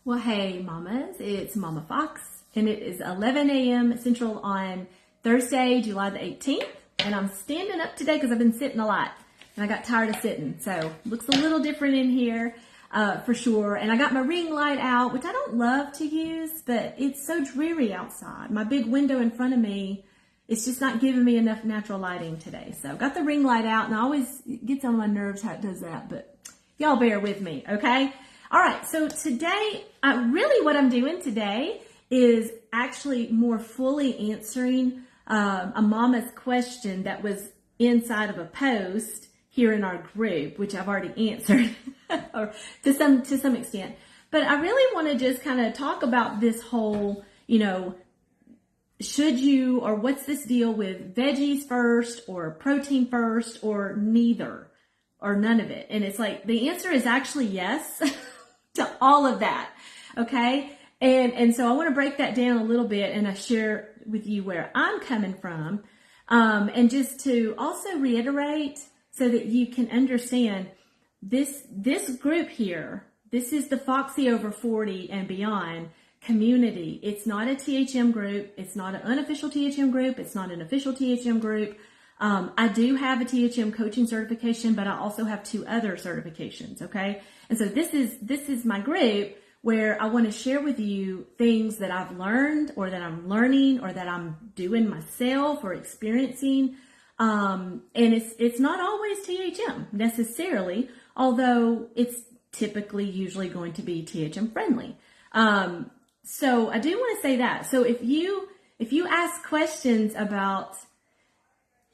Well, hey, mamas, it's Mama Fox, and it is 11 a.m. Central on Thursday, July the 18th, and I'm standing up today because I've been sitting a lot, and I got tired of sitting, so looks a little different in here for sure, and I got my ring light out, which I don't love to use, but it's so dreary outside. My big window in front of me, it's just not giving me enough natural lighting today, so got the ring light out, and I always it gets on my nerves how it does that, but y'all bear with me, okay? All right, so today, really what I'm doing today is actually more fully answering a mama's question that was inside of a post here in our group, which I've already answered or to some extent. But I really want to just kind of talk about this whole, should you, or what's this deal with veggies first or protein first or neither or none of it? And it's like, the answer is actually yes. To all of that, okay? And so I want to break that down a little bit and I share with you where I'm coming from, and just to also reiterate so that you can understand this group here. This is the Foxy over 40 and beyond community. It's not a THM group. It's not an unofficial THM group. It's not an official THM group. I do have a THM coaching certification, but I also have 2 other certifications, okay? And so this is my group where I want to share with you things that I've learned or that I'm learning or that I'm doing myself or experiencing. And it's not always THM necessarily, although it's typically usually going to be THM friendly. So I do want to say that. So if you ask questions about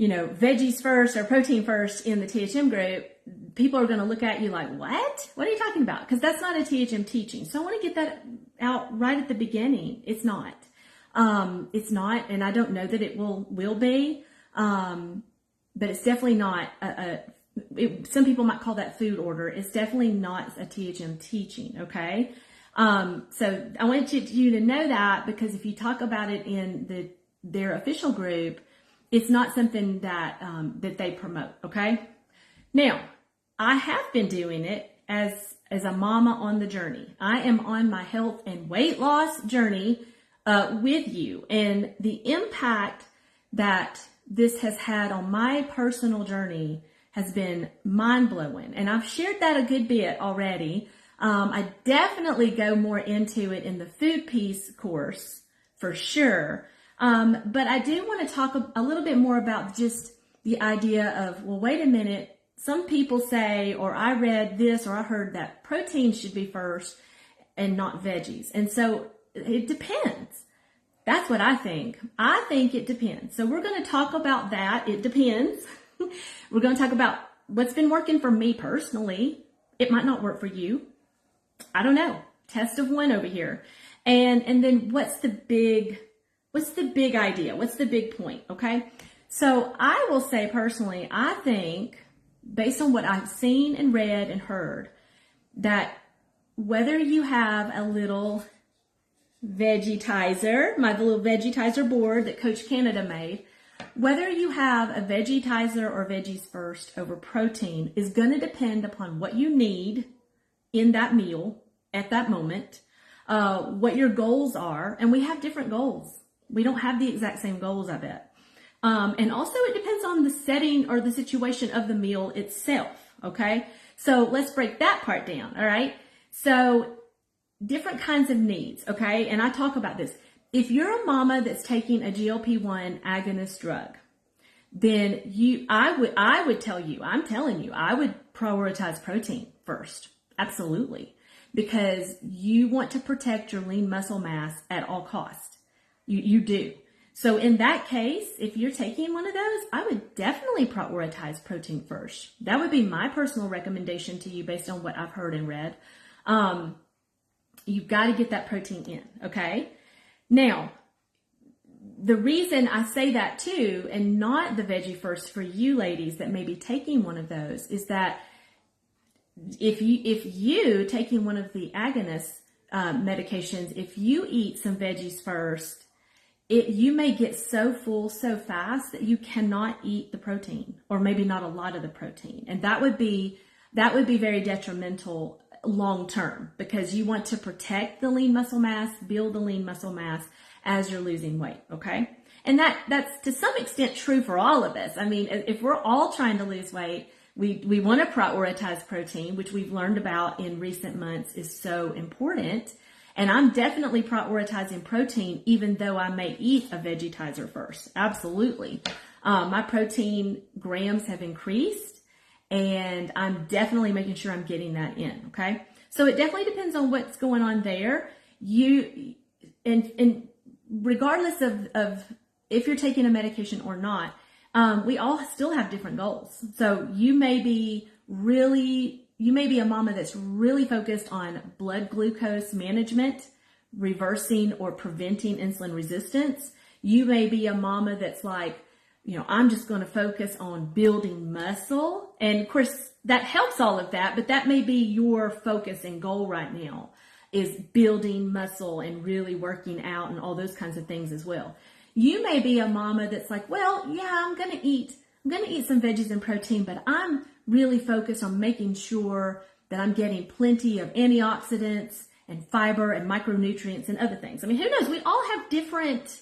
veggies first or protein first in the THM group, people are going to look at you like, what? What are you talking about? Because that's not a THM teaching. So I want to get that out right at the beginning. It's not. It's not, and I don't know that it will be, but it's definitely not some people might call that food order. It's definitely not a THM teaching, okay? So I want you to know that, because if you talk about it in their official group, it's not something that that they promote, okay? Now, I have been doing it as a mama on the journey. I am on my health and weight loss journey with you, and the impact that this has had on my personal journey has been mind-blowing, and I've shared that a good bit already. I definitely go more into it in the food piece course for sure. But I do want to talk a little bit more about just the idea of, well, wait a minute. Some people say, or I read this, or I heard that protein should be first and not veggies. And so it depends. That's what I think. I think it depends. So we're going to talk about that. It depends. We're going to talk about what's been working for me personally. It might not work for you. I don't know. Test of one over here. And then what's the big idea? What's the big point? Okay. So I will say personally, I think based on what I've seen and read and heard, that whether you have a little Veggietizer, my little Veggietizer board that Coach Canada made, whether you have a Veggietizer or veggies first over protein is going to depend upon what you need in that meal at that moment, what your goals are. And we have different goals. We don't have the exact same goals, I bet. And also it depends on the setting or the situation of the meal itself, okay? So let's break that part down, all right? So different kinds of needs, okay? And I talk about this. If you're a mama that's taking a GLP-1 agonist drug, then I would tell you, I'm telling you, I would prioritize protein first. Absolutely. Because you want to protect your lean muscle mass at all costs. You do. So in that case, if you're taking one of those, I would definitely prioritize protein first. That would be my personal recommendation to you based on what I've heard and read. You've got to get that protein in, okay? Now, the reason I say that too, and not the veggie first for you ladies that may be taking one of those, is that if you taking one of the agonist medications, if you eat some veggies first, you may get so full so fast that you cannot eat the protein, or maybe not a lot of the protein. And that would be very detrimental long term, because you want to protect the lean muscle mass, build the lean muscle mass as you're losing weight, okay? And that's to some extent true for all of us. I mean, if we're all trying to lose weight, we want to prioritize protein, which we've learned about in recent months is so important. And I'm definitely prioritizing protein, even though I may eat a veggietizer first. Absolutely. My protein grams have increased, and I'm definitely making sure I'm getting that in, okay? So it definitely depends on what's going on there. And regardless of if you're taking a medication or not, we all still have different goals. So you may be a mama that's really focused on blood glucose management, reversing or preventing insulin resistance. You may be a mama that's like, I'm just going to focus on building muscle. And of course, that helps all of that, but that may be your focus and goal right now, is building muscle and really working out and all those kinds of things as well. You may be a mama that's like, well, yeah, I'm going to eat some veggies and protein, but I'm really focused on making sure that I'm getting plenty of antioxidants and fiber and micronutrients and other things. I mean, who knows? We all have different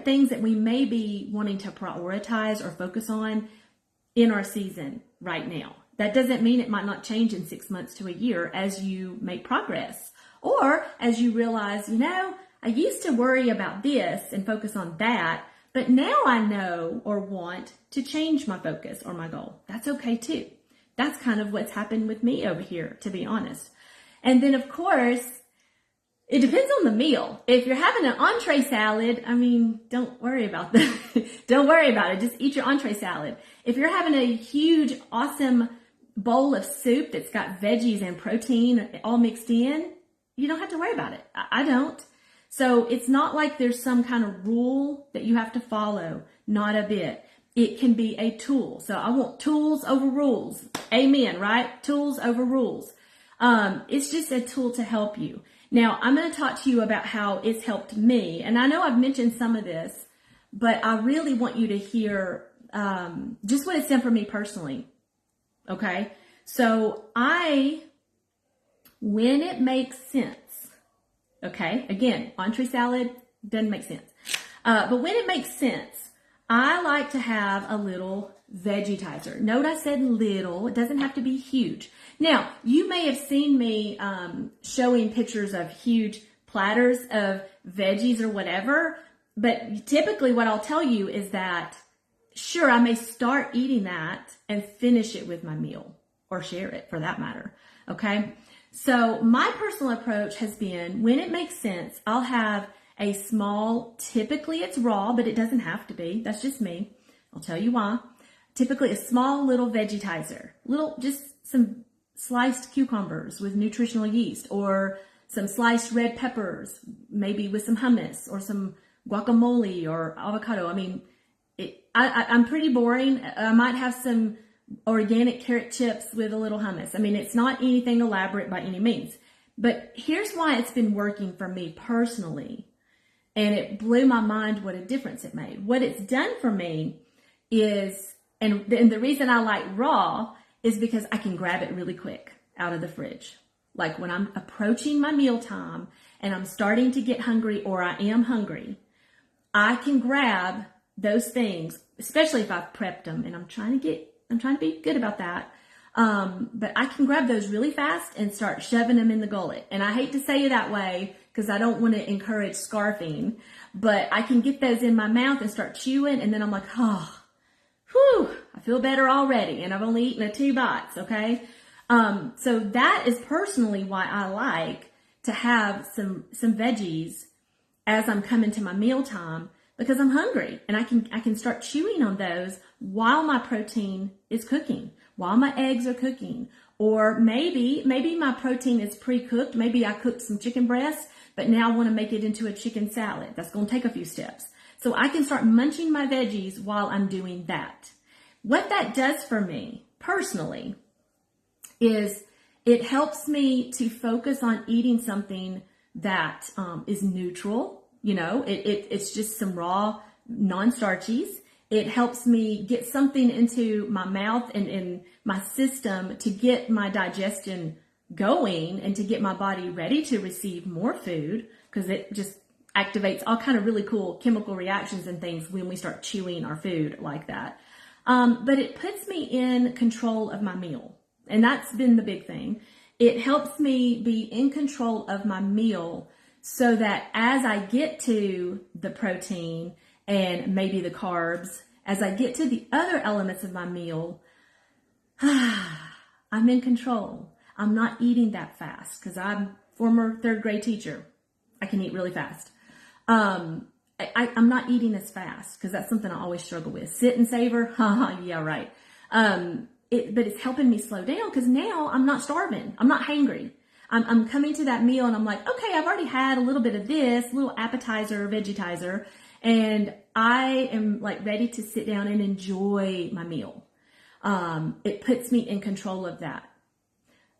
things that we may be wanting to prioritize or focus on in our season right now. That doesn't mean it might not change in 6 months to a year as you make progress, or as you realize, I used to worry about this and focus on that, but now I know or want to change my focus or my goal. That's okay too. That's kind of what's happened with me over here, to be honest. And then of course, it depends on the meal. If you're having an entree salad, don't worry about that. Don't worry about it. Just eat your entree salad. If you're having a huge, awesome bowl of soup that's got veggies and protein all mixed in, you don't have to worry about it. I don't. So it's not like there's some kind of rule that you have to follow. Not a bit. It can be a tool. So I want tools over rules. Amen, right? Tools over rules. It's just a tool to help you. Now, I'm going to talk to you about how it's helped me. And I know I've mentioned some of this, but I really want you to hear just what it's done for me personally. Okay? So when it makes sense, okay, again, entree salad doesn't make sense. But when it makes sense, I like to have a little veggietizer. Note I said little. It doesn't have to be huge. Now, you may have seen me showing pictures of huge platters of veggies or whatever, but typically what I'll tell you is that, sure, I may start eating that and finish it with my meal, or share it for that matter, okay? So my personal approach has been, when it makes sense, I'll have a small, typically it's raw, but it doesn't have to be. That's just me. I'll tell you why. Typically a small little veggietizer, just some sliced cucumbers with nutritional yeast, or some sliced red peppers, maybe with some hummus or some guacamole or avocado. I'm pretty boring. I might have some organic carrot chips with a little hummus. It's not anything elaborate by any means, but here's why it's been working for me personally. And it blew my mind what a difference it made. What it's done for me is, and the reason I like raw is because I can grab it really quick out of the fridge. Like when I'm approaching my mealtime and I'm starting to get hungry, or I am hungry, I can grab those things, especially if I've prepped them, and I'm trying to be good about that. But I can grab those really fast and start shoving them in the gullet. And I hate to say it that way because I don't want to encourage scarfing, but I can get those in my mouth and start chewing, and then I'm like, oh, whew, I feel better already, and I've only eaten 2 bites, okay? So that is personally why I like to have some veggies as I'm coming to my mealtime, because I'm hungry, and I can start chewing on those while my protein is cooking, while my eggs are cooking. Or maybe my protein is pre-cooked. Maybe I cooked some chicken breasts, but now I want to make it into a chicken salad. That's going to take a few steps. So I can start munching my veggies while I'm doing that. What that does for me personally is it helps me to focus on eating something that is neutral. It's just some raw non-starchies. It helps me get something into my mouth and in my system to get my digestion going and to get my body ready to receive more food, because it just activates all kind of really cool chemical reactions and things when we start chewing our food like that. But it puts me in control of my meal. And that's been the big thing. It helps me be in control of my meal so that as I get to the protein and maybe the carbs, as I get to the other elements of my meal, I'm in control. I'm not eating that fast because I'm a former third grade teacher. I can eat really fast. I'm not eating as fast because that's something I always struggle with. Sit and savor, yeah, right. But it's helping me slow down because now I'm not starving. I'm not hangry. I'm coming to that meal and I'm like, okay, I've already had a little bit of this, little appetizer, veggietizer, and I am like ready to sit down and enjoy my meal. It puts me in control of that.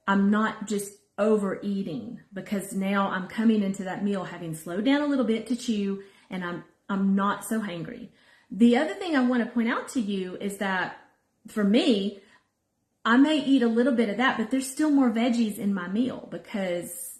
I'm not just overeating because now I'm coming into that meal having slowed down a little bit to chew, and I'm not so hangry. The other thing I want to point out to you is that for me, I may eat a little bit of that, but there's still more veggies in my meal because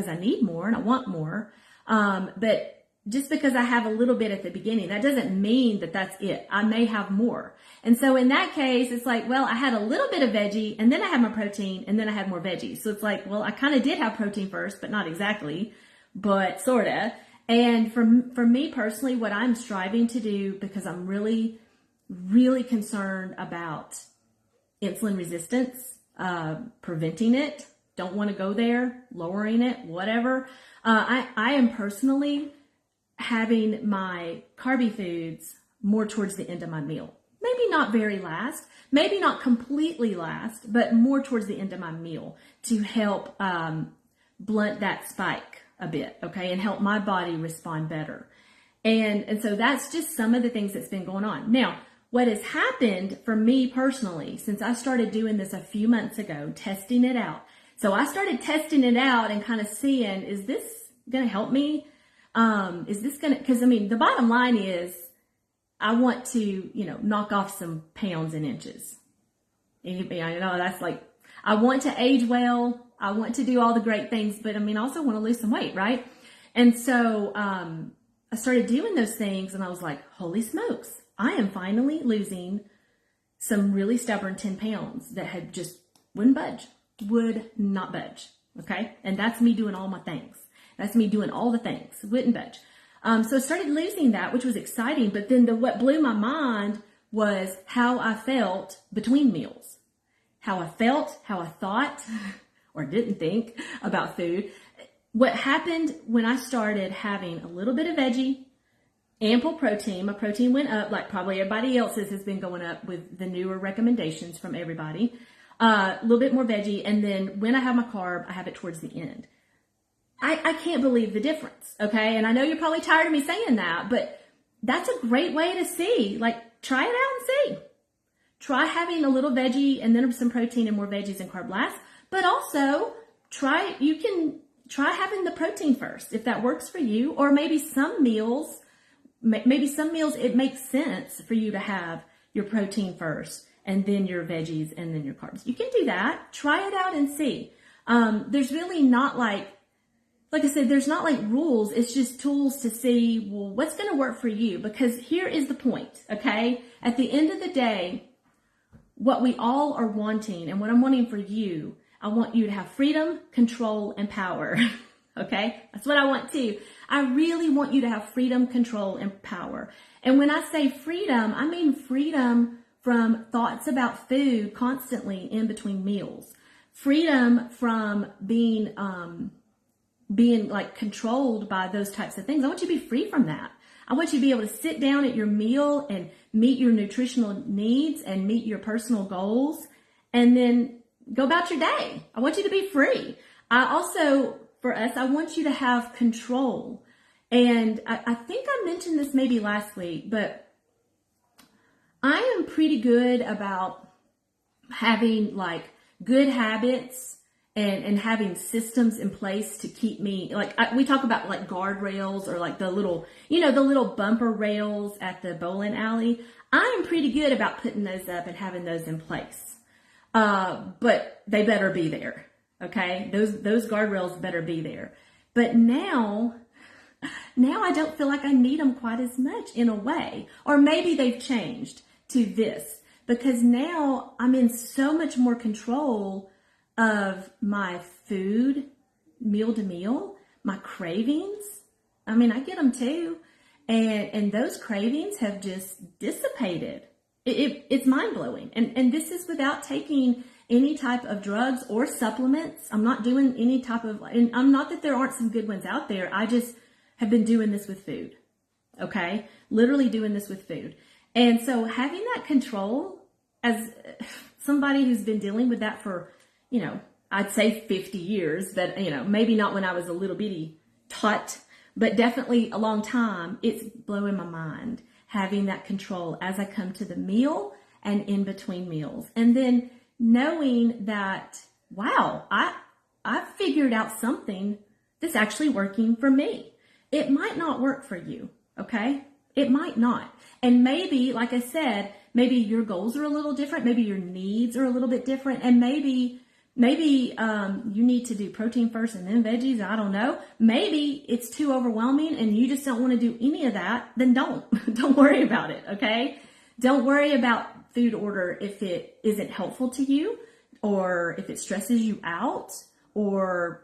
I need more and I want more. But just because I have a little bit at the beginning, that doesn't mean that that's it. I may have more. And so in that case, it's like, well, I had a little bit of veggie and then I had my protein and then I had more veggies. So it's like, well, I kind of did have protein first, but not exactly, but sort of. And for me personally, what I'm striving to do, because I'm really, really concerned about insulin resistance, preventing it, don't want to go there, lowering it, whatever. I am personally having my carby foods more towards the end of my meal. Maybe not very last, maybe not completely last, but more towards the end of my meal to help blunt that spike a bit, okay, and help my body respond better. And so that's just some of the things that's been going on. Now, what has happened for me personally, since I started doing this a few months ago, testing it out. So I started testing it out and kind of seeing, is this going to help me? Is this going to, because I mean, the bottom line is I want to, knock off some pounds and inches. And I know that's like, I want to age well. I want to do all the great things, but I mean, I also want to lose some weight, right? And so, I started doing those things and I was like, holy smokes, I am finally losing some really stubborn 10 pounds that had just would not budge. Okay. And that's me doing all my things. That's me doing all the things, wouldn't budge. So I started losing that, which was exciting. But then what blew my mind was how I felt between meals, how I felt, how I thought or didn't think about food. What happened when I started having a little bit of veggie, ample protein, my protein went up like probably everybody else's has been going up with the newer recommendations from everybody, a little bit more veggie. And then when I have my carb, I have it towards the end. I can't believe the difference. Okay. And I know you're probably tired of me saying that, but that's a great way to see, like, try it out and see. Try having a little veggie and then some protein and more veggies and carb last, but also you can try having the protein first if that works for you, or maybe some meals it makes sense for you to have your protein first and then your veggies and then your carbs. You can do that. Try it out and see. There's really not like I said, there's not like rules. It's just tools to see, well, what's going to work for you? Because here is the point, okay? At the end of the day, what we all are wanting and what I'm wanting for you, I want you to have freedom, control, and power. Okay? That's what I want too. I really want you to have freedom, control, and power. And when I say freedom, I mean freedom from thoughts about food constantly in between meals. Freedom from being like controlled by those types of things. I want you to be free from that. I want you to be able to sit down at your meal and meet your nutritional needs and meet your personal goals and then go about your day. I want you to be free. For us, I want you to have control. And I think I mentioned this maybe last week, but I am pretty good about having like good habits and having systems in place to keep me, we talk about like guardrails or like the little bumper rails at the bowling alley. I am pretty good about putting those up and having those in place. But they better be there. Okay. Those guardrails better be there. But now I don't feel like I need them quite as much in a way, or maybe they've changed to this, because now I'm in so much more control of my food, meal to meal, my cravings. I mean, I get them too. And those cravings have just dissipated. It's mind blowing. And this is without taking any type of drugs or supplements. I'm not doing any type of, and I'm not that there aren't some good ones out there. I just have been doing this with food. Okay. Literally doing this with food. And so having that control, as somebody who's been dealing with that for, I'd say 50 years, but, maybe not when I was a little bitty tot, but definitely a long time, it's blowing my mind having that control as I come to the meal and in between meals. And then knowing that, wow, I figured out something that's actually working for me. It might not work for you, okay? It might not. And maybe, like I said, maybe your goals are a little different. Maybe your needs are a little bit different. And maybe you need to do protein first and then veggies. I don't know. Maybe it's too overwhelming and you just don't want to do any of that. Then don't worry about it. Okay. Don't worry about food order if it isn't helpful to you, or if it stresses you out, or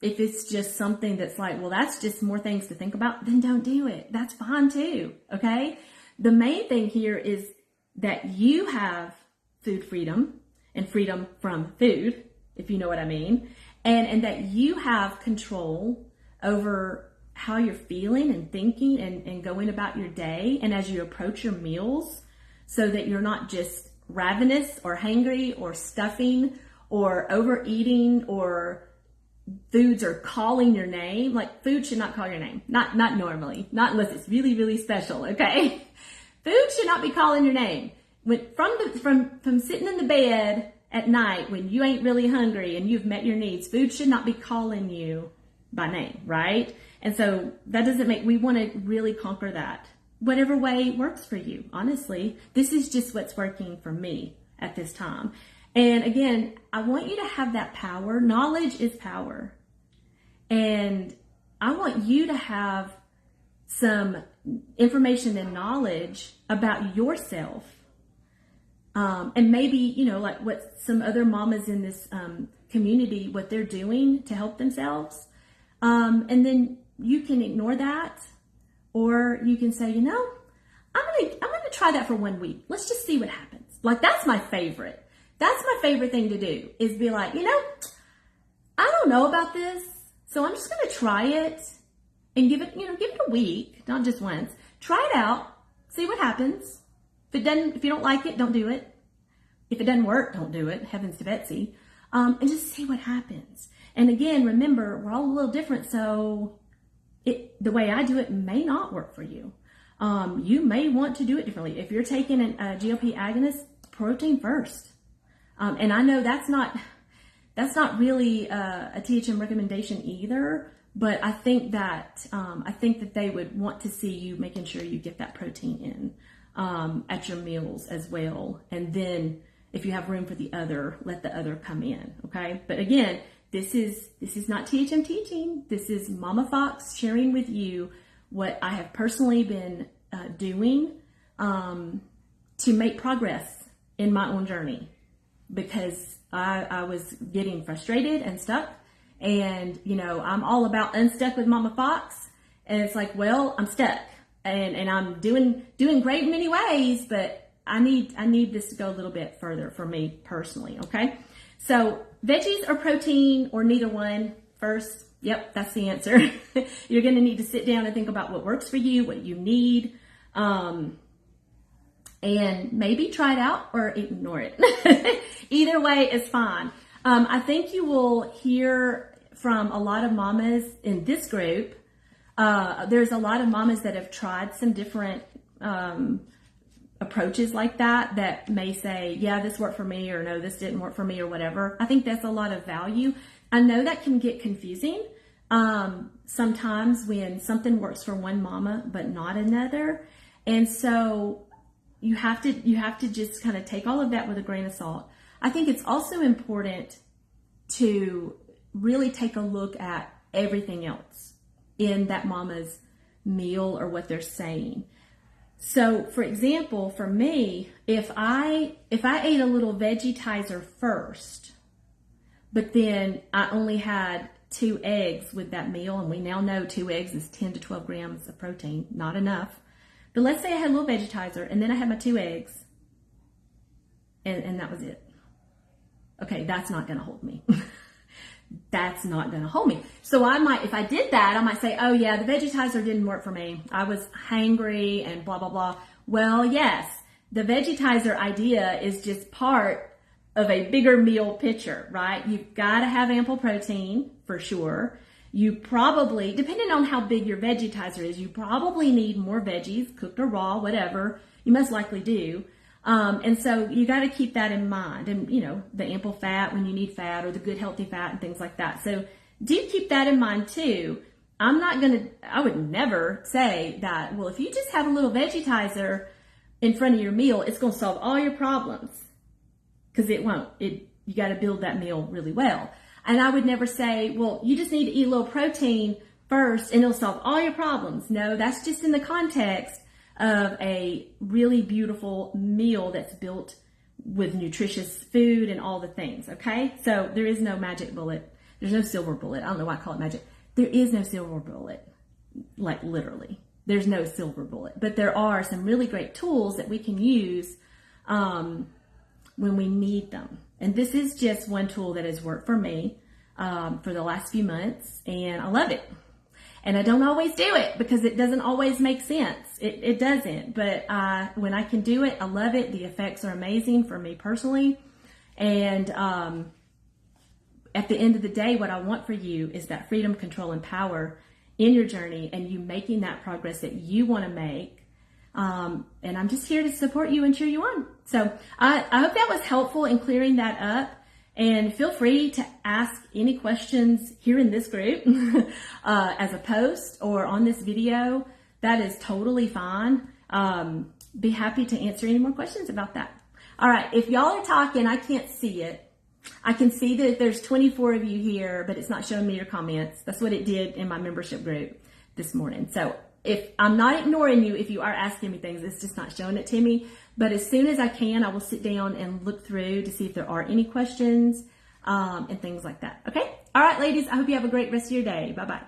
if it's just something that's like, well, that's just more things to think about. Then don't do it. That's fine too. Okay. The main thing here is that you have food freedom and freedom from food, if you know what I mean, and that you have control over how you're feeling and thinking and going about your day, and as you approach your meals, so that you're not just ravenous or hangry or stuffing or overeating, or foods are calling your name. Like, food should not call your name. Not normally, not unless it's really, really special, okay? Food should not be calling your name. From sitting in the bed at night when you ain't really hungry and you've met your needs, food should not be calling you by name, right? And so that doesn't we want to really conquer that. Whatever way works for you, honestly. This is just what's working for me at this time. And again, I want you to have that power. Knowledge is power. And I want you to have some information and knowledge about yourself. And maybe, like what some other mamas in this community, what they're doing to help themselves. And then you can ignore that, or you can say, I'm going to try that for 1 week. Let's just see what happens. Like, that's my favorite. That's my favorite thing to do, is be like, I don't know about this, so I'm just going to try it and give it a week, not just once. Try it out, see what happens. If you don't like it, don't do it. If it doesn't work, don't do it. Heavens to Betsy. And just see what happens. And again, remember, we're all a little different, so the way I do it may not work for you. You may want to do it differently. If you're taking a GLP agonist, protein first. And I know that's not really a THM recommendation either, but I think that they would want to see you making sure you get that protein in at your meals as well. And then if you have room for the other, let the other come in. Okay. But again, this is not THM teaching. This is Mama Fox sharing with you what I have personally been doing to make progress in my own journey, because I was getting frustrated and stuck. And, I'm all about unstuck with Mama Fox. And it's like, well, I'm stuck. And I'm doing great in many ways, but I need this to go a little bit further for me personally. Okay. So veggies or protein, or neither one first. Yep. That's the answer. You're going to need to sit down and think about what works for you, what you need. And maybe try it out or ignore it. Either way is fine. I think you will hear from a lot of mamas in this group. There's a lot of mamas that have tried some different approaches like that may say, yeah, this worked for me, or no, this didn't work for me, or whatever. I think that's a lot of value. I know that can get confusing sometimes when something works for one mama but not another. And so you have to just kind of take all of that with a grain of salt. I think it's also important to really take a look at everything else in that mama's meal or what they're saying. So for example, for me, if I ate a little Veggietizer first, but then I only had 2 eggs with that meal, and we now know 2 eggs is 10 to 12 grams of protein, not enough. But let's say I had a little Veggietizer and then I had my 2 eggs and that was it. Okay, that's not gonna hold me. That's not gonna hold me. So I might, if I did that, I might say, oh yeah, the Veggietizer didn't work for me. I was hangry and blah, blah, blah. Well, yes, the Veggietizer idea is just part of a bigger meal picture, right? You've got to have ample protein for sure. You probably, depending on how big your Veggietizer is, you probably need more veggies, cooked or raw, whatever. You most likely do. And so you got to keep that in mind, and you know, the ample fat when you need fat, or the good healthy fat and things like that. So do keep that in mind too. I would never say that, well, if you just have a little Veggietizer in front of your meal, it's going to solve all your problems. Because it won't. You got to build that meal really well. And I would never say, well, you just need to eat a little protein first and it'll solve all your problems. No, that's just in the context of a really beautiful meal that's built with nutritious food and all the things, okay? So there is no magic bullet. There's no silver bullet. I don't know why I call it magic. There is no silver bullet, like literally. There's no silver bullet. But there are some really great tools that we can use when we need them. And this is just one tool that has worked for me for the last few months, and I love it. And I don't always do it because it doesn't always make sense. It doesn't, but when I can do it, I love it. The effects are amazing for me personally. And at the end of the day, what I want for you is that freedom, control, and power in your journey, and you making that progress that you want to make. And I'm just here to support you and cheer you on. So I hope that was helpful in clearing that up. And feel free to ask any questions here in this group as a post or on this video. That is totally fine. Be happy to answer any more questions about that. All right, if y'all are talking, I can't see it. I can see that there's 24 of you here, but it's not showing me your comments. That's what it did in my membership group this morning. So if I'm not ignoring you, if you are asking me things, it's just not showing it to me. But as soon as I can, I will sit down and look through to see if there are any questions and things like that. Okay? All right, ladies, I hope you have a great rest of your day. Bye-bye.